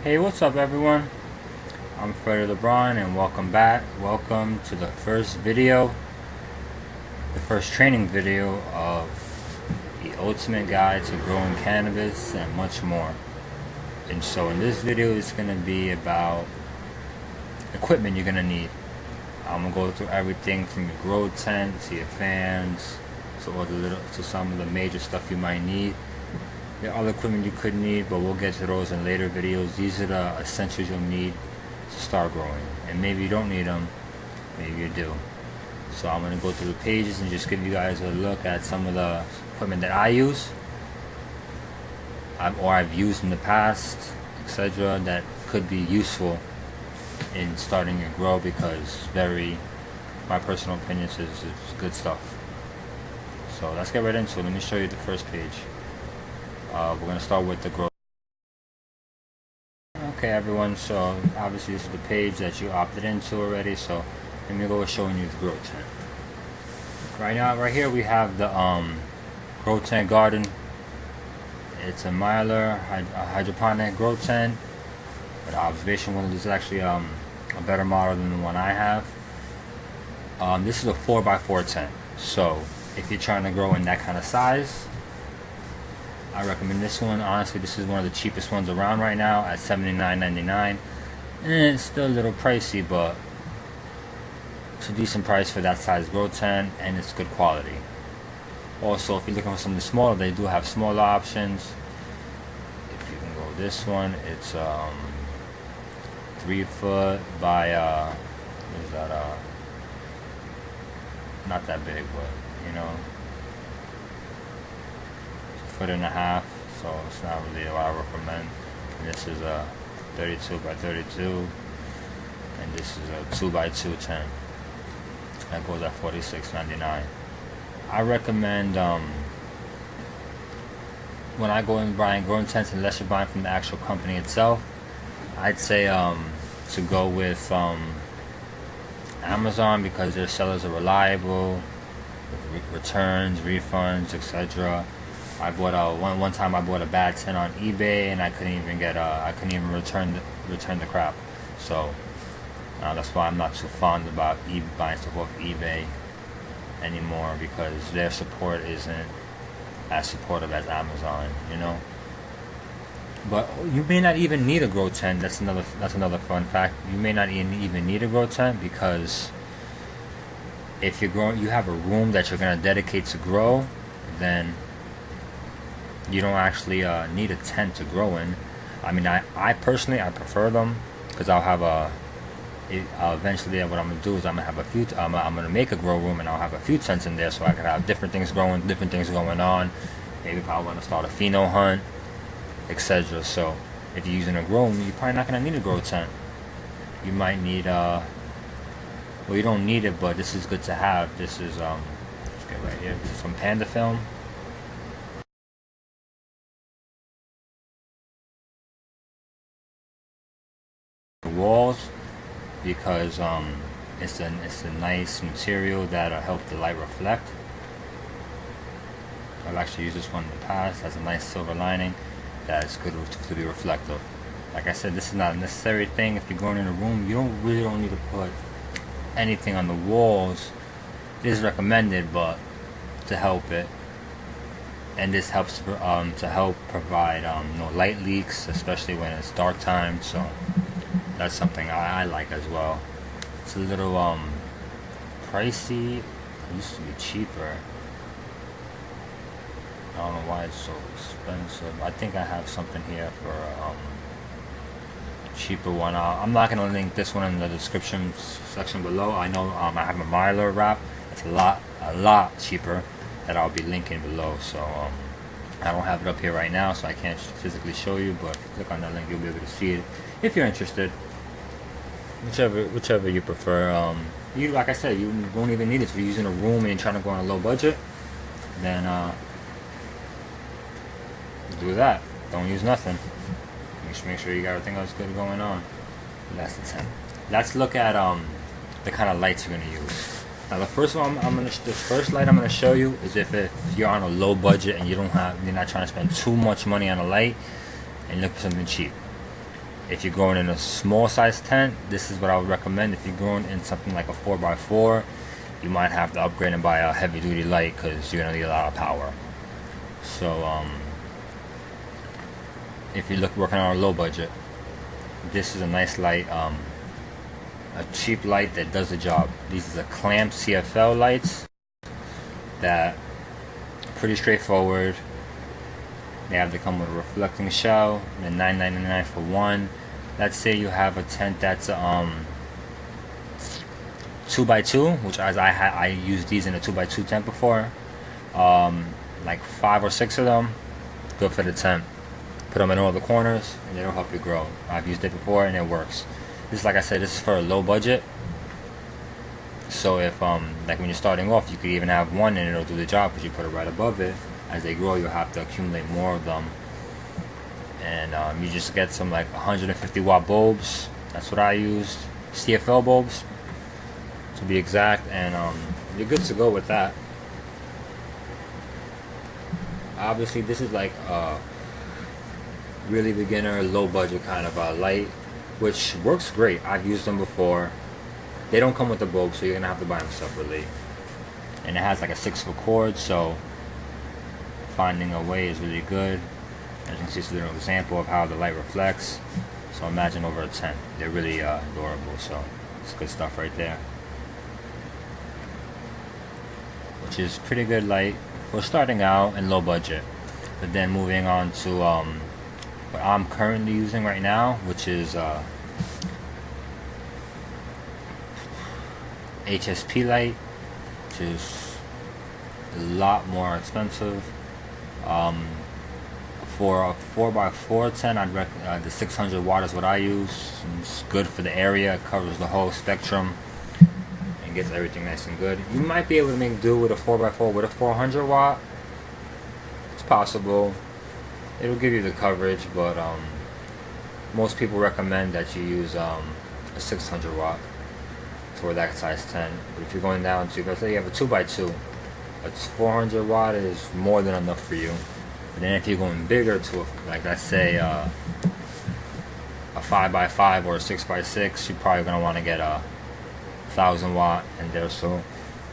Hey, what's up everyone? I'm Freddie LeBron and welcome back. Welcome to the first video, the first training video of the ultimate guide to growing cannabis and much more. And so in this video it's going to be about equipment you're going to need. I'm going to go through everything from your grow tent to your fans to some of the major stuff you might need. There are other equipment you could need, but we'll get to those in later videos. These are the essentials you'll need to start growing. And maybe you don't need them, maybe you do. So I'm going to go through the pages and just give you guys a look at some of the equipment that I use, or I've used in the past, etc. that could be useful in starting your grow, because my personal opinion is it's good stuff. So let's get right into it. Let me show you the first page. We're going to start with the grow. Okay everyone, so obviously this is the page that you opted into already, so let me go showing you the grow tent. Right here we have the grow tent garden. It's a Mylar hydroponic grow tent, but observation one is actually a better model than the one I have. This is a 4x4 tent, so if you're trying to grow in that kind of size, I recommend this one. Honestly, this is one of the cheapest ones around right now at $79.99. And it's still a little pricey, but it's a decent price for that size grow tent, and it's good quality. Also, if you're looking for something smaller, they do have smaller options. If you can go this one, it's 3 foot by what is that, not that big, but you know, 1.5 foot, so it's not really what I recommend. And this is a 32 by 32, and this is a 2x2 tent. That goes at $46.99. I recommend when I go and buying growing tents, unless you're buying from the actual company itself, I'd say to go with Amazon, because their sellers are reliable, with returns, refunds, etc. I bought one time I bought a bad tent on eBay, and I couldn't even return the crap. So that's why I'm not too fond about buying stuff off eBay anymore, because their support isn't as supportive as Amazon, you know. But you may not even need a grow tent. That's another fun fact. You may not even need a grow tent, because if you're growing, you have a room that you're gonna dedicate to grow, then you don't actually need a tent to grow in. I mean, I personally prefer them, because I'll have eventually what I'm gonna do is I'm gonna make a grow room, and I'll have a few tents in there, so I can have different things growing, different things going on. Maybe if I want to start a pheno hunt, etc. So if you're using a grow room, you're probably not gonna need a grow tent. You might need well, you don't need it, but this is good to have. This is let's get right here. This is some Panda film. The walls, because it's a nice material that'll help the light reflect. I've actually used this one in the past. It has a nice silver lining that is good to be reflective. Like I said, this is not a necessary thing. If you're going in a room, you really don't need to put anything on the walls. It is recommended, but to help it. And this helps to help provide no light leaks, especially when it's dark time. So that's something I like as well. It's a little pricey. It used to be cheaper. I don't know why it's so expensive. I think I have something here for cheaper one. I'm not gonna link this one in the description section below. I know I have a Mylar wrap. It's a lot cheaper, that I'll be linking below. So I don't have it up here right now, so I can't physically show you. But if you click on that link, you'll be able to see it if you're interested. Whichever you prefer. You, like I said, you won't even need it if you're using a room and you're trying to go on a low budget. Then do that. Don't use nothing. Make sure you got everything else good going on. That's the 10. Let's look at the kind of lights you're gonna use. Now the first light I'm gonna show you is if you're on a low budget and you're not trying to spend too much money on a light, and look for something cheap. If you're growing in a small size tent, this is what I would recommend. If you're growing in something like a 4x4, you might have to upgrade and buy a heavy duty light because you're gonna need a lot of power. So if you're working on a low budget, this is a nice light, a cheap light that does the job. These are the clamp CFL lights that are pretty straightforward. They have to come with a reflecting shell, and $9.99 for one. Let's say you have a tent that's 2x2, which I used these in a 2x2 tent before. Like 5 or 6 of them, good for the tent. Put them in all the corners, and it'll help you grow. I've used it before, and it works. This, like I said, this is for a low budget. So if like when you're starting off, you could even have one, and it'll do the job because you put it right above it. As they grow, you'll have to accumulate more of them, and you just get some like 150 watt bulbs. That's what I used, CFL bulbs to be exact, and you're good to go with that. Obviously, this is like really beginner, low budget kind of light, which works great. I've used them before. They don't come with the bulb, so you're gonna have to buy them separately. And it has like a 6-foot cord, so finding a way is really good. As you can see, it's a little example of how the light reflects. So imagine over a tent. They're really adorable, so it's good stuff right there. Which is pretty good light for starting out and low budget. But then moving on to what I'm currently using right now, which is HSP light, which is a lot more expensive. For a 4x4 tent, I'd recommend the 600 watt is what I use. It's good for the area. It covers the whole spectrum and gets everything nice and good. You might be able to make do with a 4x4 with a 400 watt. It's possible. It'll give you the coverage, but most people recommend that you use a 600 watt for that size tent. But if you're going down to, let's say you have a 2x2, a 400 watt is more than enough for you. And then if you're going bigger to, like let's say a 5x5 or a 6x6, you're probably going to want to get a 1000 watt in there, so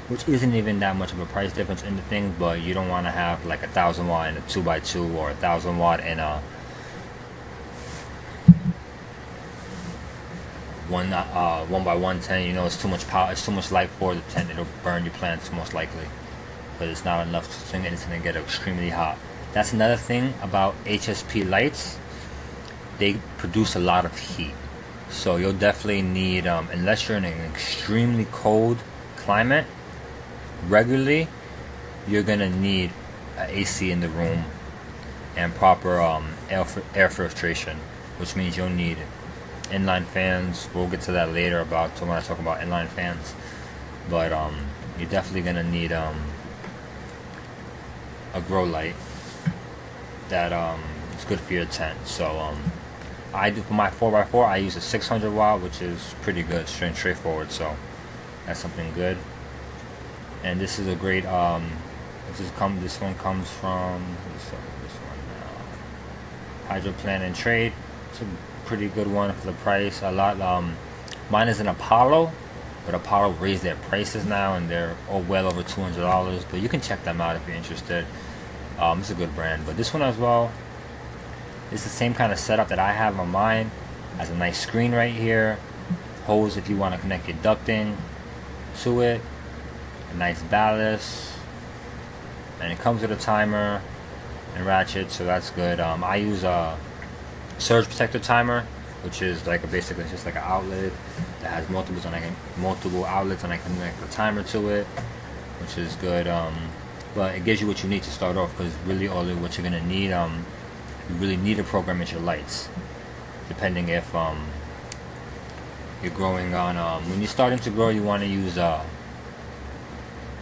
which isn't even that much of a price difference in the thing, but you don't want to have like a 1000 watt in a 2x2 or a 1000 watt in a 1x1 tent. You know, it's too much power, it's too much light for the tent. It'll burn your plants most likely, but it's not enough to swing it. It's going to get extremely hot. That's another thing about HSP lights. They produce a lot of heat, so you'll definitely need, unless you're in an extremely cold climate regularly, you're gonna need an AC in the room and proper air filtration, which means you'll need inline fans. We'll get to that later when I talk about inline fans, but you're definitely gonna need a grow light that is good for your tent. So I do, for my 4x4, I use a 600 watt, which is pretty good, straightforward. So that's something good. And this is a great. This one comes from Hydroplan and Trade. It's a pretty good one for the price. A lot. Mine is an Apollo, but Apollo raised their prices now, and they're well over $200. But you can check them out if you're interested. It's a good brand. But this one as well, it's the same kind of setup that I have on mine. Has a nice screen right here, hose if you want to connect your ducting to it, a nice ballast, and it comes with a timer and ratchet, so that's good. I use a surge protector timer, which is like basically it's just like an outlet that has multiple outlets, and I can connect the timer to it, which is good. But it gives you what you need to start off, because really all of what you're gonna need, you really need to program your lights, depending if you're growing on. When you're starting to grow, you want to use.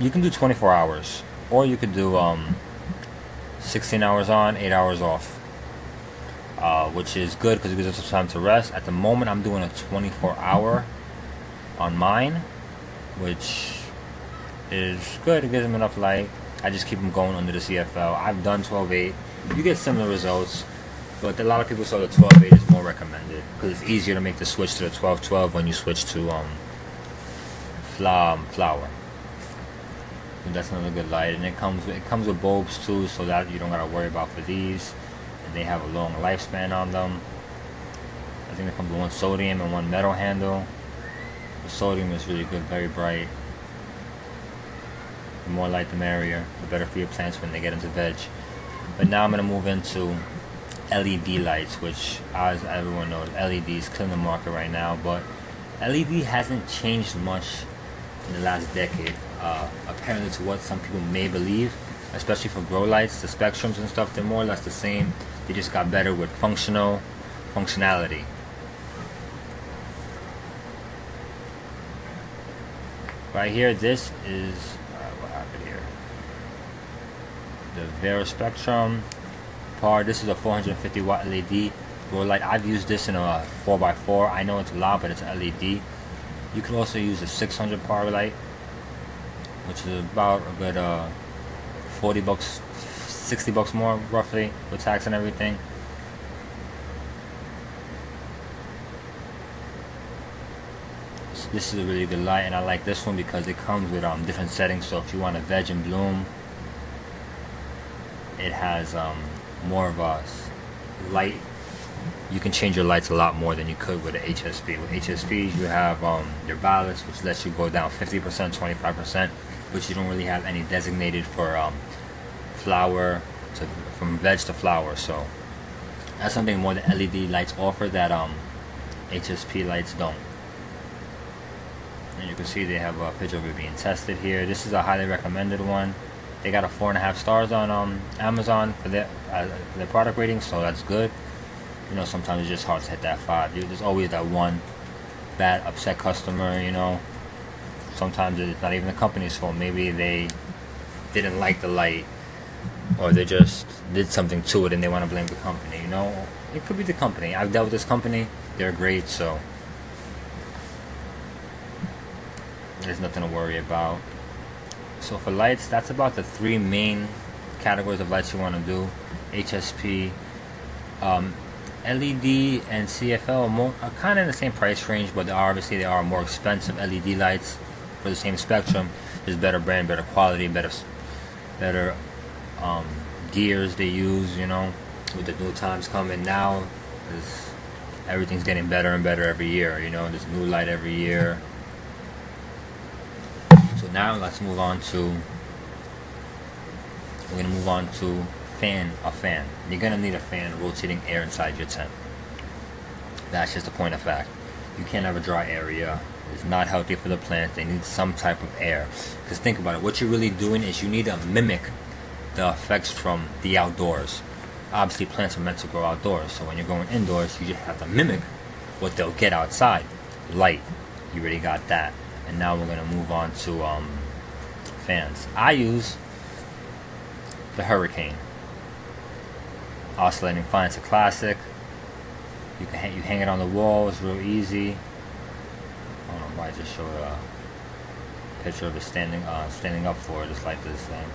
You can do 24 hours, or you could do 16 hours on, 8 hours off, which is good because it gives us some time to rest. At the moment, I'm doing a 24-hour on mine, which is good. It gives them enough light. I just keep them going under the CFL. I've done 12/8. You get similar results, but a lot of people saw the 12/8 is more more recommended because it's easier to make the switch to the 1212 when you switch to flower. And that's another good light, and it comes with bulbs too, so that you don't gotta worry about for these. And they have a long lifespan on them. I think it comes with one sodium and one metal handle. The sodium is really good, very bright. The more light the merrier, the better for your plants when they get into veg. But now I'm going to move into LED lights, which, as everyone knows, LED is killing the market right now. But LED hasn't changed much in the last decade, apparently to what some people may believe, especially for grow lights. The spectrums and stuff, they're more or less the same. They just got better with functionality. Right here, this is what happened here. The Vera Spectrum part. This is a 450 watt LED grow light. I've used this in a 4x4. I know it's a lot, but it's LED. You can also use a 600 power light, which is about a good $40, 60 bucks more roughly with tax and everything. This is a really good light, and I like this one because it comes with different settings. So if you want a veg and bloom, it has more of a light. You can change your lights a lot more than you could with an HSP. With HSPs, you have your ballast, which lets you go down 50%, 25%, but you don't really have any designated for from veg to flower. So that's something more that LED lights offer that HSP lights don't. And you can see they have a picture of it being tested here. This is a highly recommended one. They got a 4.5 stars on Amazon for their product rating, so that's good. You know, sometimes it's just hard to hit that 5. There's always that one bad upset customer, you know. Sometimes it's not even the company's fault. Maybe they didn't like the light, or they just did something to it and they want to blame the company, you know. It could be the company. I've dealt with this company. They're great, so there's nothing to worry about. So for lights, that's about the 3 main categories of lights you want to do. HSP, LED, and CFL are kind of in the same price range, but obviously they are more expensive. LED lights for the same spectrum. There's better brand, better quality, better gears they use, you know, with the new times coming now. Everything's getting better and better every year, you know. There's a new light every year. So now let's move on to, we're going to move on to a fan. You're going to need a fan rotating air inside your tent. That's just a point of fact. You can't have a dry area. It's not healthy for the plants. They need some type of air. Because think about it, what you're really doing is you need to mimic the effects from the outdoors. Obviously plants are meant to grow outdoors, so when you're going indoors, you just have to mimic what they'll get outside. Light, you already got that. And now we're going to move on to fans. I use the Hurricane oscillating fan. It's a classic. You hang it on the wall. It's real easy. I don't know why I just showed a picture of it standing up for it. It's like this fan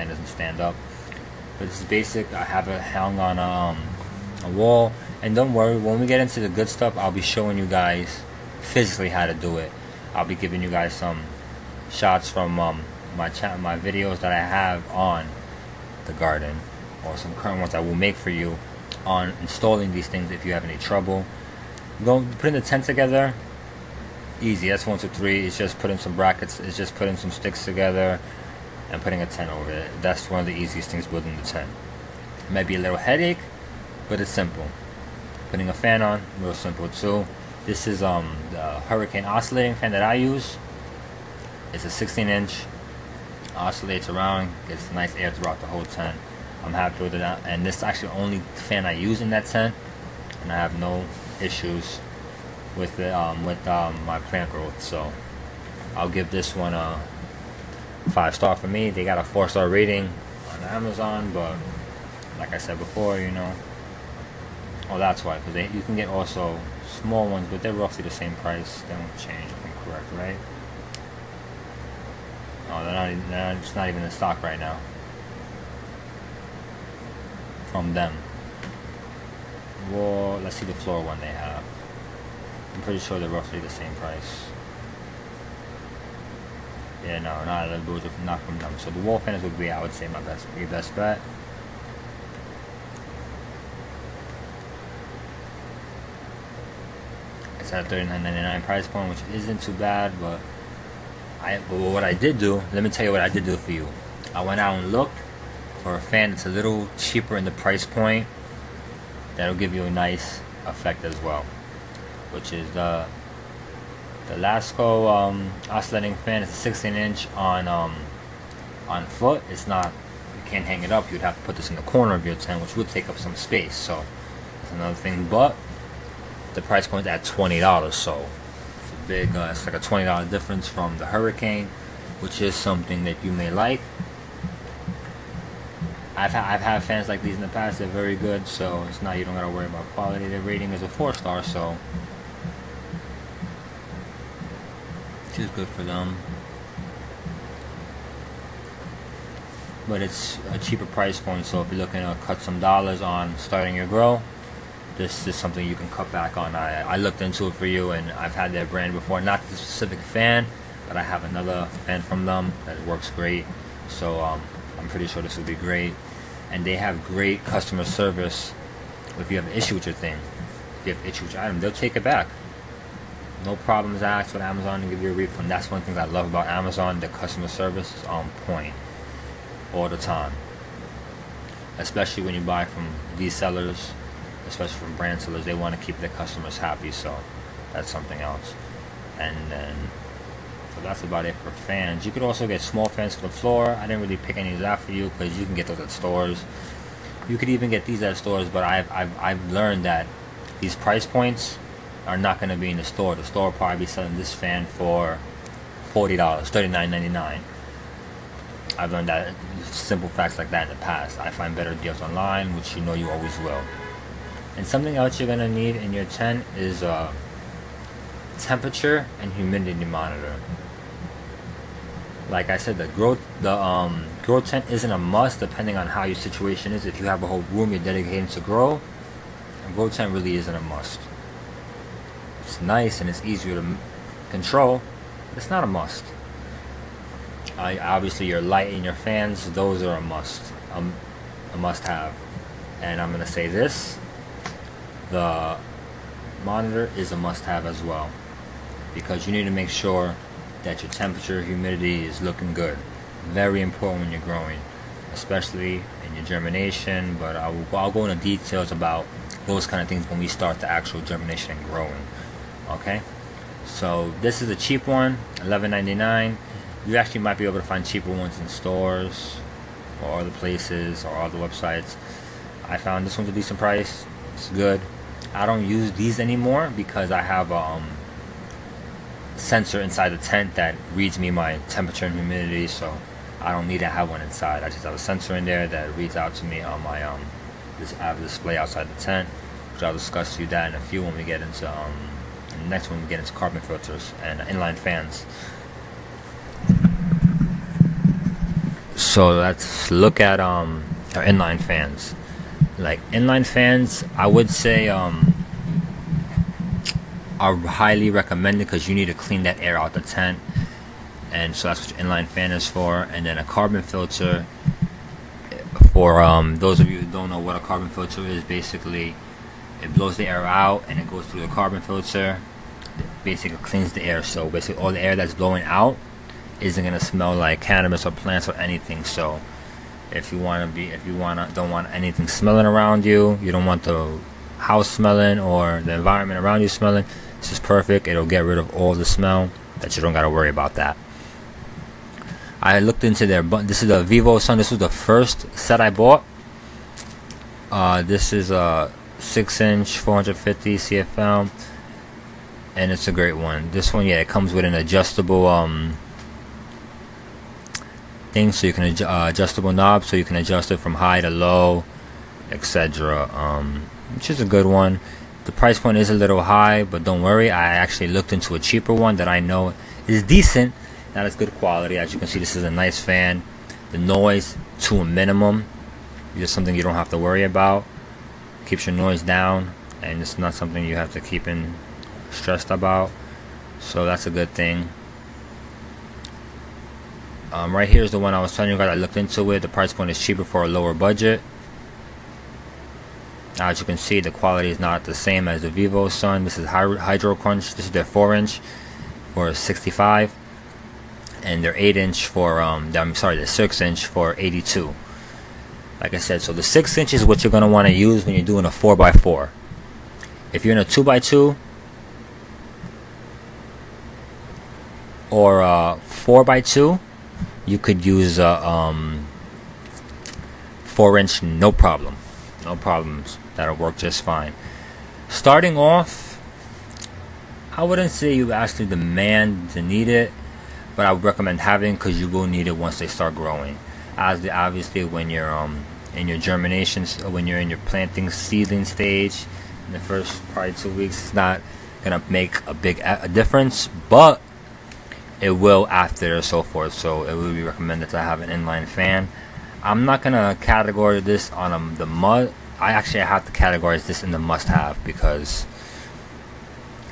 doesn't stand up. But this is basic. I have it hung on a wall. And don't worry, when we get into the good stuff, I'll be showing you guys physically how to do it. I'll be giving you guys some shots from my videos that I have on the garden, or some current ones I will make for you on installing these things if you have any trouble. Putting the tent together, easy. That's 1, 2, 3. It's just putting some brackets. It's just putting some sticks together and putting a tent over it. That's one of the easiest things, building the tent. It might be a little headache, but it's simple. Putting a fan on, real simple too. This is the Hurricane oscillating fan that I use. It's a 16-inch, oscillates around, gets nice air throughout the whole tent. I'm happy with it, and this is actually the only fan I use in that tent, and I have no issues with it, my plant growth. So I'll give this one a 5-star for me. They got a 4-star rating on Amazon, but like I said before, you know, that's why, because you can get also small ones, but they're roughly the same price. They don't change, if I'm correct, right? Oh, it's not even in stock right now from them. wall. Let's see the floor one they have. I'm pretty sure they're roughly the same price. Yeah, no, not from them. So the wall fans would be, I would say, my best bet. It's at a $39.99 price point, which isn't too bad, but what I did do, let me tell you what I did do for you. I went out and looked for a fan that's a little cheaper in the price point that'll give you a nice effect as well, which is the Lasko oscillating fan. It's a 16-inch on foot. It's not, you can't hang it up. You'd have to put this in the corner of your tent, which would take up some space. So that's another thing. But the price point is at $20, so it's a big. It's like a $20 difference from the Hurricane, which is something that you may like. I've had fans like these in the past. They're very good, so it's not, you don't gotta worry about quality. Their rating is a 4-star, so which is good for them. But it's a cheaper price point, so if you're looking to cut some dollars on starting your grow, this is something you can cut back on. I looked into it for you, and I've had their brand before. Not the specific fan, but I have another fan from them that works great. So I'm pretty sure this will be great. And they have great customer service. If you have an issue with your thing, if you have an issue with your item, they'll take it back. No problems asked with Amazon to give you a refund. That's one thing I love about Amazon. The customer service is on point all the time. Especially when you buy from these sellers, especially from brand sellers, they want to keep their customers happy. So that's something else. And then, so that's about it for fans. You could also get small fans for the floor. I didn't really pick any of that for you because you can get those at stores. You could even get these at stores, but I've learned that these price points are not going to be in the store. The store will probably be selling this fan for $40, $39.99. I've learned that simple facts like that in the past. I find better deals online, which you know you always will. And something else you're going to need in your tent is a temperature and humidity monitor. Like I said, the grow tent isn't a must depending on how your situation is. If you have a whole room you're dedicated to grow, a grow tent really isn't a must. It's nice and it's easier to control, but it's not a must. Obviously your light and your fans, those are a must-have. And I'm gonna say this: the monitor is a must-have as well, because you need to make sure that your temperature, humidity is looking good. Very important when you're growing, especially in your germination. But I'll go into details about those kind of things when we start the actual germination and growing. Okay, so this is a cheap one, $11.99. You actually might be able to find cheaper ones in stores or other places or other websites. I found this one's a decent price. It's good. I don't use these anymore because I have a sensor inside the tent that reads me my temperature and humidity, so I don't need to have one inside. I just have a sensor in there that reads out to me on my I have a display outside the tent, which I'll discuss to you that in a few when we get into the next one. We get into carbon filters and inline fans. So let's look at our inline fans. Like inline fans, I would say are highly recommended because you need to clean that air out the tent, and so that's what your inline fan is for. And then a carbon filter, for those of you who don't know what a carbon filter is, basically it blows the air out and it goes through the carbon filter. It basically cleans the air, so basically all the air that's blowing out isn't gonna smell like cannabis or plants or anything. So if you don't want anything smelling around you, you don't want the house smelling or the environment around you smelling, this is perfect. It'll get rid of all the smell that you don't gotta worry about that. I looked into their, this is the Vivo Sun. This was the first set I bought. This is a 6-inch 450 CFM, and it's a great one. This one, yeah, it comes with an adjustable thing, so you can adjustable knob, so you can adjust it from high to low, etc. Which is a good one. The price point is a little high, but don't worry, I actually looked into a cheaper one that I know is decent, not as good quality. As you can see, this is a nice fan. The noise to a minimum, just something you don't have to worry about. Keeps your noise down. and it's not something you have to keep in stressed about. So that's a good thing. Right here is the one I was telling you guys. I looked into it. The price point is cheaper for a lower budget. As you can see, the quality is not the same as the Vivo Sun. This is Hydro Crunch. This is their 4-inch for $65, and their 8-inch for the 6-inch for $82. Like I said, so the 6-inch is what you're gonna want to use when you're doing a 4x4. If you're in a 2x2 or a 4x2, you could use a 4-inch, no problem. No problems. That'll work just fine. Starting off, I wouldn't say you actually demand to need it, but I would recommend having, because you will need it once they start growing. Obviously, when you're in your germination, when you're in your planting seedling stage, in the first probably 2 weeks, it's not gonna make a big difference, but it will after and so forth. So it would be recommended to have an inline fan. I'm not gonna categorize this on the mud. I have to categorize this in the must-have, because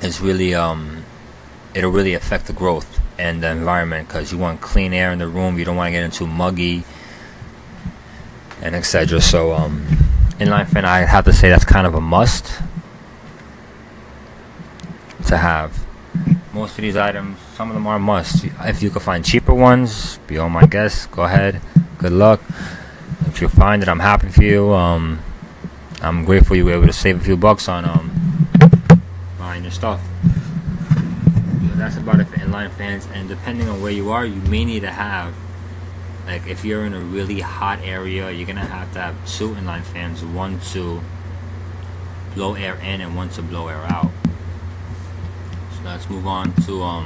it's really it'll really affect the growth and the environment, because you want clean air in the room. You don't want to get into muggy and etc. So inline fan, I have to say that's kind of a must to have. Most of these items, some of them are must. If you can find cheaper ones, be all my guest. Go ahead. Good luck. If you find it, I'm happy for you. I'm grateful you were able to save a few bucks on buying your stuff. So that's about it for inline fans. And depending on where you are, you may need to have, like, if you're in a really hot area, you're gonna have to have 2 inline fans, one to blow air in and one to blow air out. So let's move on to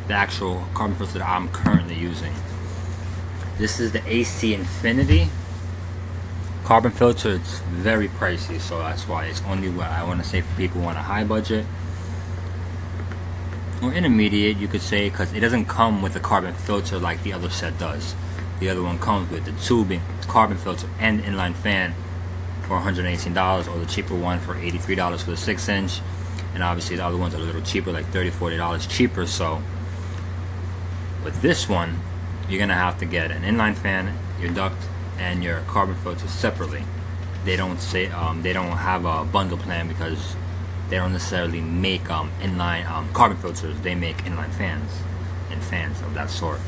the actual carbon filter that I'm currently using. This is the AC Infinity carbon filter. It's very pricey, so that's why it's only what I want to say for people who want a high budget or intermediate, you could say, because it doesn't come with a carbon filter like the other set does. The other one comes with the tubing, carbon filter, and inline fan for $118, or the cheaper one for $83 for the 6-inch. And obviously the other ones are a little cheaper, like $30-40 cheaper. So with this one, you're gonna have to get an inline fan, your duct, and your carbon filter separately. They don't say they don't have a bundle plan, because they don't necessarily make inline carbon filters. They make inline fans and fans of that sort.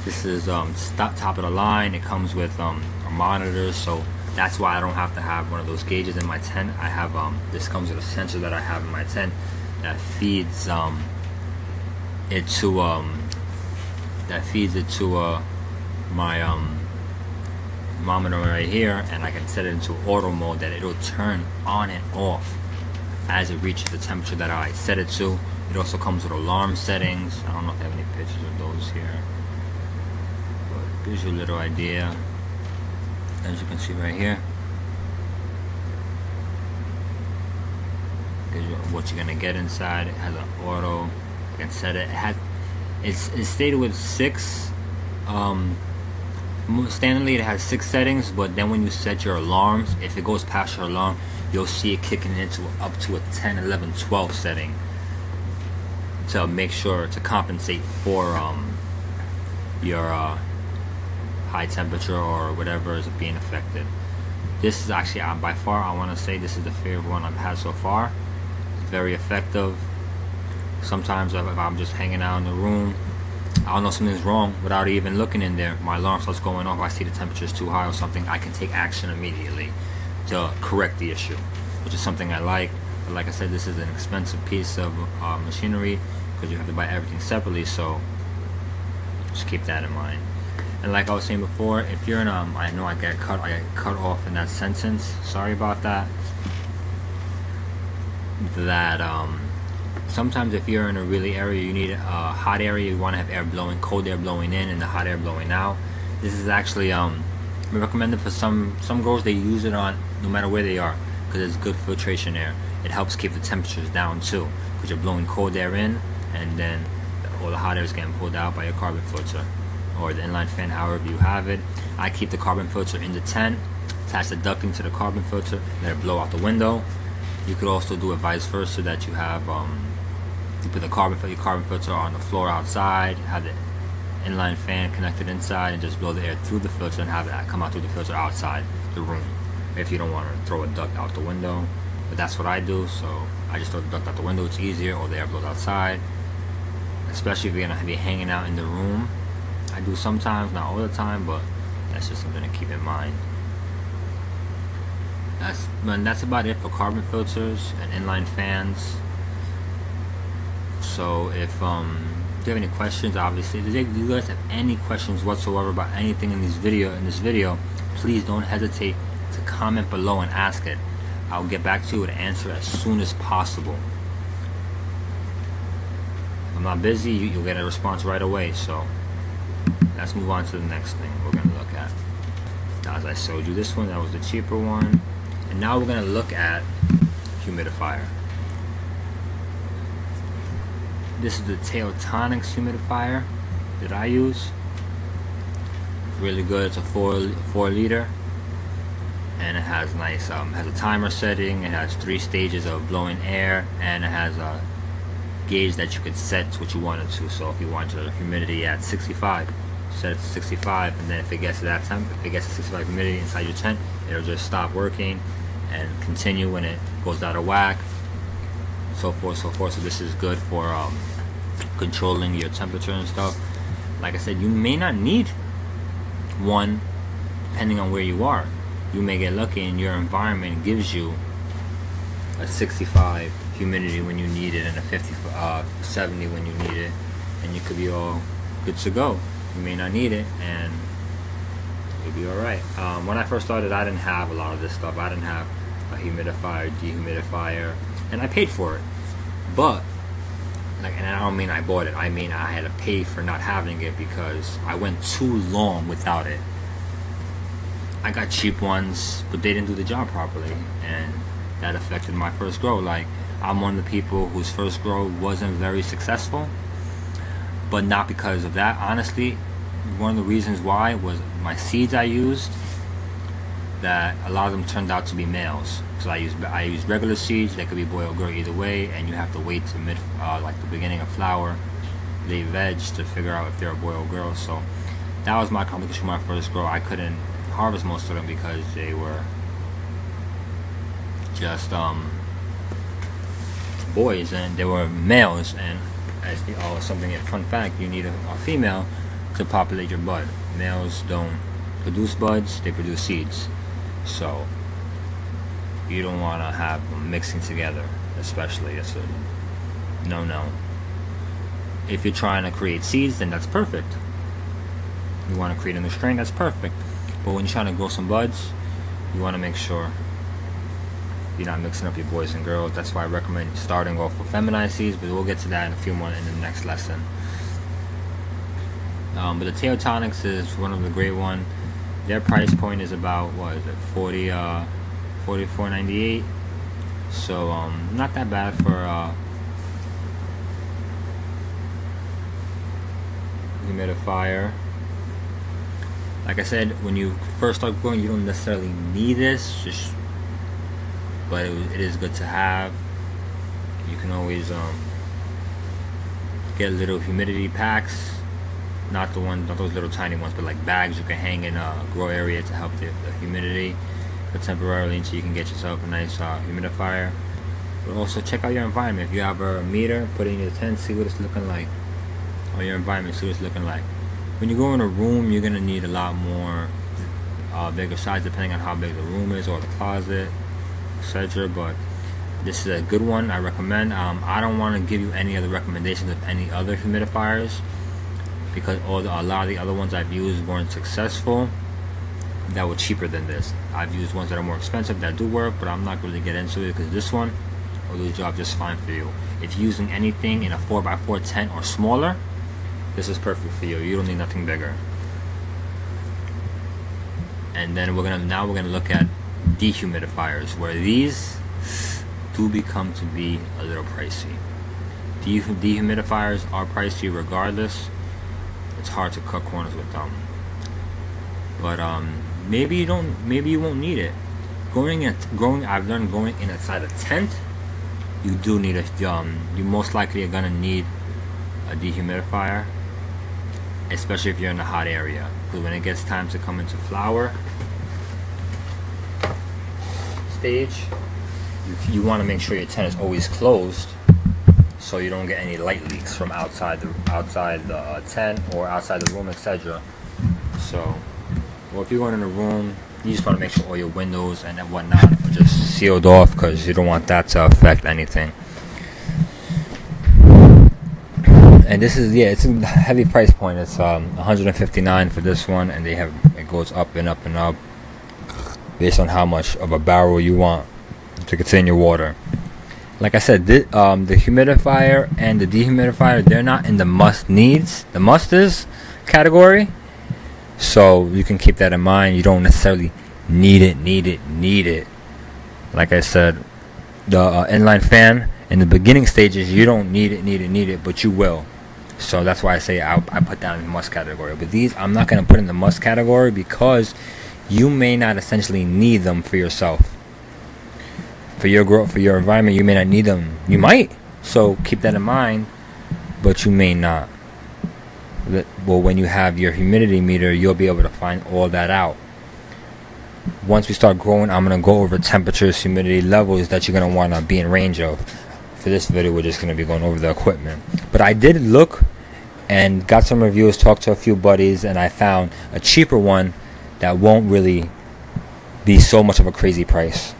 This is top of the line. It comes with a monitor, so that's why I don't have to have one of those gauges in my tent. I have this comes with a sensor that I have in my tent that feeds it to my thermometer right here, and I can set it into auto mode that it'll turn on and off as it reaches the temperature that I set it to. It also comes with alarm settings. I don't know if I have any pictures of those here, but it gives you a little idea, as you can see right here. Gives you what you're gonna get inside. It has an auto. I can set it. It's stated with 6. Standardly it has 6 settings, but then when you set your alarms, if it goes past your alarm, you'll see it kicking into up to a 10, 11, 12 setting to make sure to compensate for your high temperature or whatever is being affected. This is actually by far, I want to say, this is the favorite one I've had so far. It's very effective. Sometimes if I'm just hanging out in the room, I don't know, something's wrong, without even looking in there, my alarm starts going off, I see the temperature is too high or something, I can take action immediately to correct the issue, which is something I like. But like I said, this is an expensive piece of machinery, because you have to buy everything separately, so just keep that in mind. And like I was saying before, if you're in I know I get cut off in that sentence, sorry about that. Sometimes if you're in a really area, you need a hot area, you want to have air blowing, cold air blowing in and the hot air blowing out. This is actually recommended for some growers. They use it on no matter where they are, because it's good filtration air. It helps keep the temperatures down too, because you're blowing cold air in, and then all the hot air is getting pulled out by your carbon filter or the inline fan, however you have it. I keep the carbon filter in the tent, attach the ducting to the carbon filter, let it blow out the window. You could also do it vice versa, that you have you put your carbon filter on the floor outside, have the inline fan connected inside, and just blow the air through the filter and have that come out through the filter outside the room. If you don't want to throw a duct out the window, but that's what I do. So I just throw the duct out the window. It's easier, or the air blows outside. Especially if you're gonna be hanging out in the room. I do sometimes, not all the time, but that's just something to keep in mind. That's about it for carbon filters and inline fans. So if you have any questions, obviously, if you guys have any questions whatsoever about anything in this video, please don't hesitate to comment below and ask it. I'll get back to you with an answer as soon as possible. If I'm not busy, you'll get a response right away. So let's move on to the next thing we're going to look at. Now, as I showed you this one, that was the cheaper one. And now we're going to look at humidifier. This is the Teotonix humidifier that I use. Really good. It's a 4 liter, and it has nice has a timer setting. It has 3 stages of blowing air, and it has a gauge that you could set to what you want it to. So if you want your humidity at 65, set it to 65, and then if it gets to that temp, if it gets to 65 humidity inside your tent, it'll just stop working and continue when it goes out of whack, so forth. So this is good for controlling your temperature and stuff. Like I said, you may not need one depending on where you are. You may get lucky and your environment gives you a 65 humidity when you need it and a 70 when you need it, and you could be all good to go. You may not need it and you'll be alright. When I first started, I didn't have a lot of this stuff. I didn't have a humidifier, dehumidifier, and I paid for it. But and I don't mean I bought it, I mean I had to pay for not having it because I went too long without it. I got cheap ones, but they didn't do the job properly, and that affected my first grow. Like, I'm one of the people whose first grow wasn't very successful, but not because of that. Honestly, one of the reasons why was my seeds I used, that a lot of them turned out to be males. So I used regular seeds. They could be boy or girl either way, and you have to wait to like the beginning of flower, they veg, to figure out if they're a boy or girl. So that was my complication with my first grow. I couldn't harvest most of them because they were just boys, and they were males. And as something, a fun fact, you need a female to populate your bud. Males don't produce buds, they produce seeds. So you don't want to have them mixing together, especially. It's a no. If you're trying to create seeds, then that's perfect. You want to create a new strain, that's perfect. But when you're trying to grow some buds, you want to make sure you're not mixing up your boys and girls. That's why I recommend starting off with feminized seeds, but we'll get to that in a few more in the next lesson. But the Teotonix is one of the great one. Their price point is about, what is it, $44.98. So not that bad for humidifier. Like I said, when you first start growing, you don't necessarily need this, but it is good to have. You can always get little humidity packs, not those little tiny ones, but like bags you can hang in a grow area to help the humidity, but temporarily, until you can get yourself a nice humidifier. But also check out your environment. If you have a meter, put it in your tent, see what it's looking like, or your environment, see what it's looking like. When you go in a room, you're gonna need a lot more bigger size, depending on how big the room is or the closet, etc. But this is a good one. I recommend. I don't want to give you any other recommendations of any other humidifiers, because a lot of the other ones I've used weren't successful, that were cheaper than this. I've used ones that are more expensive that do work, but I'm not going to get into it because this one will do the job just fine for you. If you're using anything in a 4x4 tent or smaller, this is perfect for you. You don't need nothing bigger. And then we're gonna look at dehumidifiers, where these do become to be a little pricey. Dehumidifiers are pricey regardless. It's hard to cut corners with them. But maybe you won't need it. I've learned going inside a tent, you do need you most likely are gonna need a dehumidifier, especially if you're in a hot area. Because when it gets time to come into flower stage, you want to make sure your tent is always closed, so you don't get any light leaks from outside the tent or outside the room, etc. So, well, if you're going in a room, you just want to make sure all your windows and whatnot are just sealed off, because you don't want that to affect anything. And this is, it's a heavy price point. It's $159 for this one, and it goes up and up and up based on how much of a barrel you want to contain your water. Like I said, the humidifier and the dehumidifier, they're not in the must-is category. So you can keep that in mind. You don't necessarily need it. Like I said, the inline fan in the beginning stages, you don't need it, but you will. So that's why I say I put that in the must category. But these I'm not going to put in the must category, because you may not essentially need them for yourself. For your growth, for your environment, you may not need them. You might. So keep that in mind, but you may not. Well, when you have your humidity meter, you'll be able to find all that out. Once we start growing, I'm going to go over temperatures, humidity levels that you're going to want to be in range of. For this video, we're just going to be going over the equipment. But I did look and got some reviews, talked to a few buddies, and I found a cheaper one that won't really be so much of a crazy price.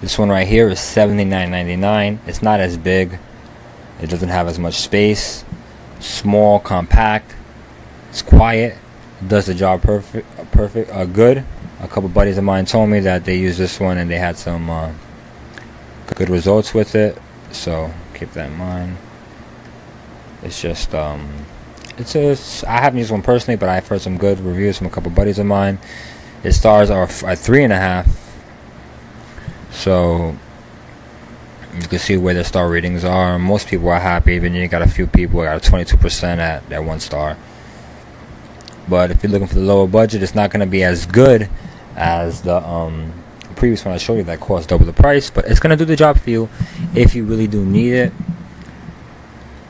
This one right here is $79.99. It's not as big. It doesn't have as much space. Small, compact. It's quiet. It does the job good. A couple buddies of mine told me that they used this one and they had some good results with it. So keep that in mind. It's just I haven't used one personally, but I've heard some good reviews from a couple buddies of mine. Its stars are 3.5. So you can see where the star ratings are. Most people are happy, but you got a few people that got a 22% at that 1 star. But if you're looking for the lower budget, it's not going to be as good as the previous one I showed you that cost double the price, but it's going to do the job for you if you really do need it.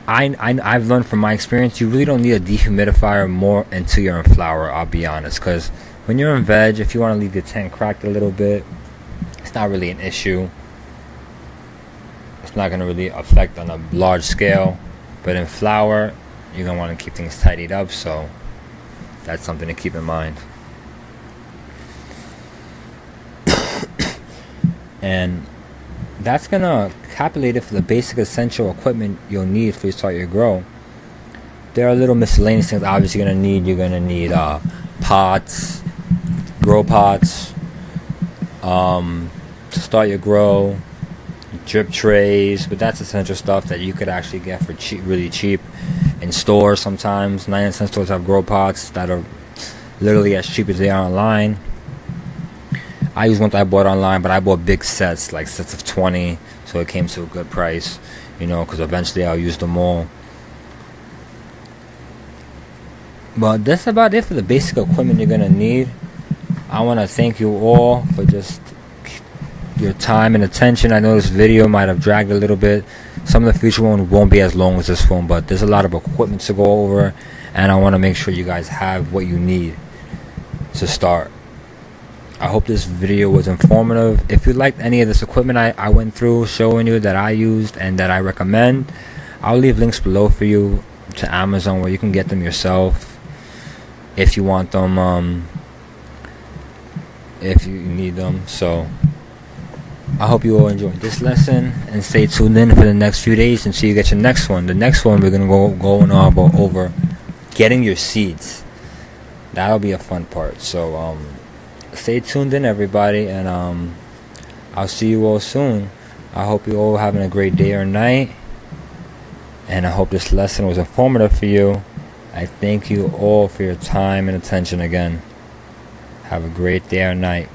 I've learned from my experience, you really don't need a dehumidifier more until you're in flower, I'll be honest, because when you're in veg, if you want to leave your tent cracked a little bit, it's not really an issue. It's not going to really affect on a large scale. But in flower, you're going to want to keep things tidied up, so that's something to keep in mind. And that's going to calculate it for the basic essential equipment you'll need for you to start your grow. There are little miscellaneous things obviously you're going to need. You're going to need pots, grow pots, to start your grow, drip trays, but that's essential stuff that you could actually get for cheap, really cheap in stores sometimes. 99-cent stores have grow pots that are literally as cheap as they are online. I use one that I bought online, but I bought big sets, like sets of 20, so it came to a good price, because eventually I'll use them all. But that's about it for the basic equipment you're going to need. I want to thank you all for just your time and attention. I know this video might have dragged a little bit. Some of the future ones won't be as long as this one, but there's a lot of equipment to go over, and I want to make sure you guys have what you need to start. I hope this video was informative. If you liked any of this equipment I went through showing you that I used and that I recommend, I'll leave links below for you to Amazon where you can get them yourself if you want them, if you need them. So I hope you all enjoyed this lesson, and stay tuned in for the next few days until you get your next one. The next one we're gonna go on over getting your seeds. That'll be a fun part. So stay tuned in, everybody, and I'll see you all soon. I hope you all having a great day or night, and I hope this lesson was informative for you. I thank you all for your time and attention again. Have a great day or night.